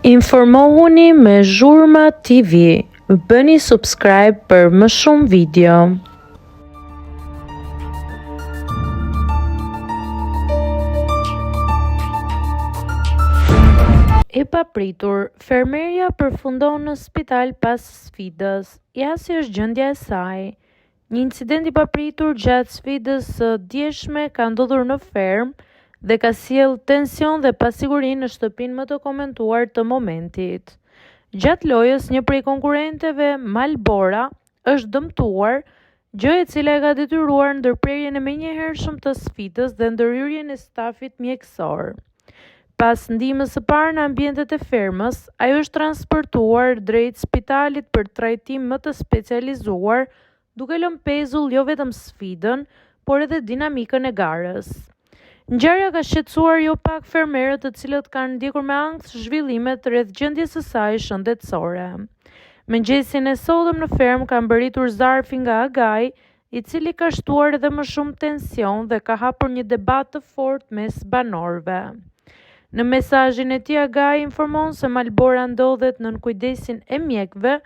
Informohuni me Zhurma TV. Bëni subscribe për më shumë video. E papritur, fermerja përfundon në spital pas sfidës. Ja si është gjendja e saj. Një incident i papritur gjatë sfidës së djeshme ka ndodhur në fermë dhe ka sjell tension dhe pasiguri në shtëpinë më të komentuar të momentit. Gjatë lojës, një prej konkurrenteve, Malbora, është dëmtuar, gjë e cila e ka detyruar ndërprerjen e menjëhershme të sfidës dhe ndërhyrjen e stafit mjekësor. Pas ndihmës së parë në ambientet e fermës, ajo është transportuar drejt spitalit për trajtim më të specializuar, duke lënë pezull jo vetëm sfidën, por edhe dinamikën e garës. Ngjarja ka shqetësuar jo pak fermerët, të cilët kanë ndjekur me ankth zhvillimet rreth gjendjes së saj shëndetësore. Mëngjesin e sotëm në fermë ka mbërritur Zarfi nga Agaj, i cili ka shtuar edhe më shumë tension dhe ka hapur një debat të fortë mes banorëve. Në mesazhin e tij, Agaj informon se Malbora ndodhet nën kujdesin e mjekëve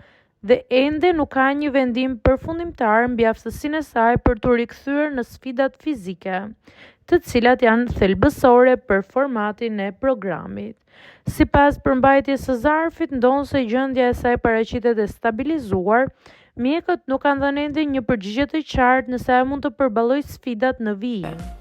dhe ende nuk ka një vendim përfundimtar mbi aftësinë e saj për t'u rikthyer në sfidat fizike, të cilat janë thelbësore për formatin e programit. Sipas përmbajtjes së Zarfit, ndonse gjendja e saj paraqitet e stabilizuar, mjekët nuk kanë dhënë ende një përgjigje të qartë nëse ajo mund të përballojë sfidat në vijim.